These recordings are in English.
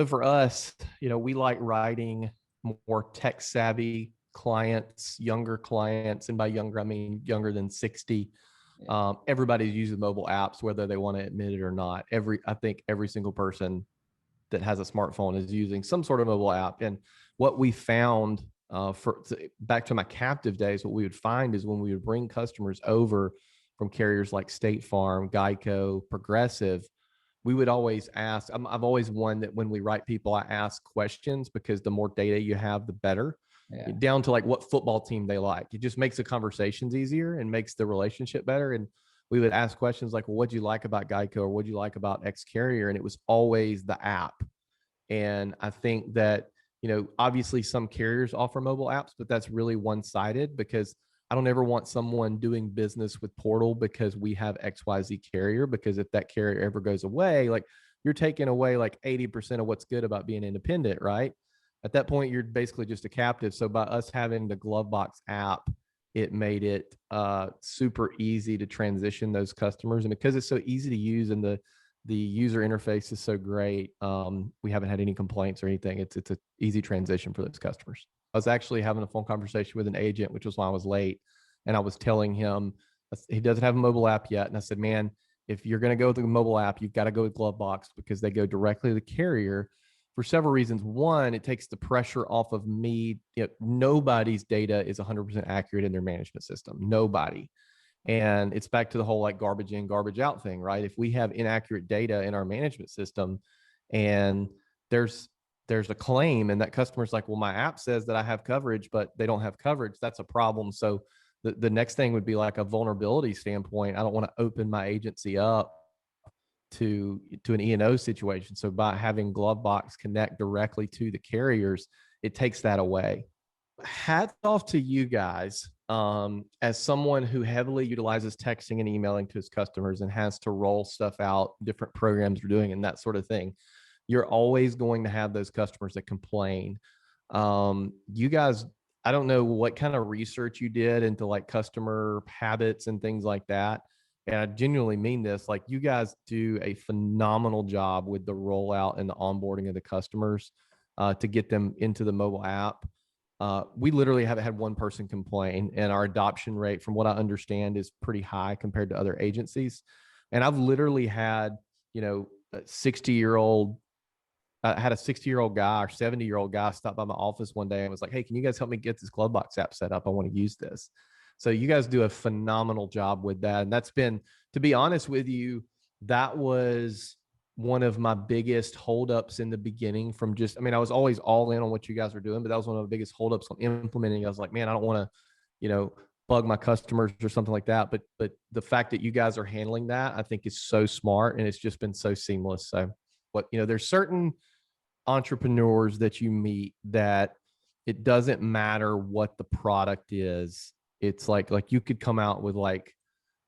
So for us, we like writing more tech savvy clients, younger clients. And by younger, I mean younger than 60. Yeah. Everybody's using mobile apps, whether they want to admit it or not. I think every single person that has a smartphone is using some sort of mobile app. And what we found back to my captive days, what we would find is when we would bring customers over from carriers like State Farm, Geico, Progressive, we would always ask. I've always one that when we write people, I ask questions because the more data you have, the better. Yeah. Down to like what football team they like. It just makes the conversations easier and makes the relationship better. And we would ask questions like, well, what'd you like about Geico, or what'd you like about X carrier? And it was always the app. And I think that, obviously some carriers offer mobile apps, but that's really one-sided because I don't ever want someone doing business with Portal because we have XYZ carrier, because if that carrier ever goes away, like you're taking away like 80% of what's good about being independent, right? At that point, you're basically just a captive. So by us having the GloveBox app, it made it super easy to transition those customers. And because it's so easy to use and the user interface is so great, we haven't had any complaints or anything. It's an easy transition for those customers. I was actually having a phone conversation with an agent, which was why I was late. And I was telling him he doesn't have a mobile app yet. And I said, man, if you're going to go with the mobile app, you've got to go with GloveBox because they go directly to the carrier for several reasons. One, it takes the pressure off of me. Nobody's data is 100% accurate in their management system. Nobody. And it's back to the whole like garbage in, garbage out thing, right? If we have inaccurate data in our management system and there's a claim and that customer's like, well, my app says that I have coverage, but they don't have coverage, that's a problem. So the next thing would be like a vulnerability standpoint. I don't want to open my agency up to an E&O situation. So by having GloveBox connect directly to the carriers, it takes that away. Hats off to you guys. As someone who heavily utilizes texting and emailing to his customers and has to roll stuff out, different programs we're doing and that sort of thing, you're always going to have those customers that complain. You guys, I don't know what kind of research you did into like customer habits and things like that. And I genuinely mean this, like you guys do a phenomenal job with the rollout and the onboarding of the customers to get them into the mobile app. We literally haven't had one person complain, and our adoption rate, from what I understand, is pretty high compared to other agencies. And I've literally had, a 60-year-old, I had a 60-year-old guy or 70-year-old guy stop by my office one day and was like, hey, can you guys help me get this GloveBox app set up? I want to use this. So you guys do a phenomenal job with that. And that's been, to be honest with you, that was one of my biggest holdups in the beginning from just, I mean, I was always all in on what you guys were doing, but that was one of the biggest holdups on implementing. I was like, man, I don't want to, bug my customers or something like that. But the fact that you guys are handling that, I think is so smart, and it's just been so seamless. So there's certain entrepreneurs that you meet that it doesn't matter what the product is. It's like you could come out with like,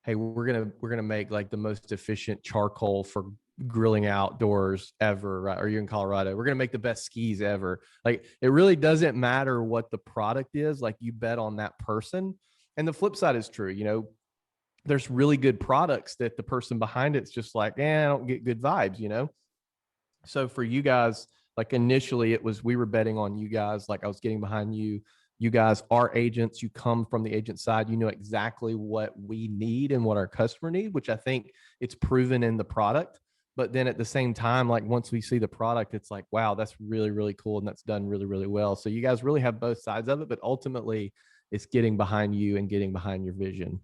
hey, we're gonna make like the most efficient charcoal for grilling outdoors ever, right? Or you're in Colorado, we're gonna make the best skis ever. Like it really doesn't matter what the product is. Like you bet on that person. And the flip side is true. There's really good products that the person behind it's just like, I don't get good vibes. So for you guys, like initially it was, we were betting on you guys. Like I was getting behind you. You guys are agents. You come from the agent side. You know exactly what we need and what our customer need, which I think it's proven in the product. But then at the same time, like once we see the product, it's like, wow, that's really, really cool. And that's done really, really well. So you guys really have both sides of it, but ultimately it's getting behind you and getting behind your vision.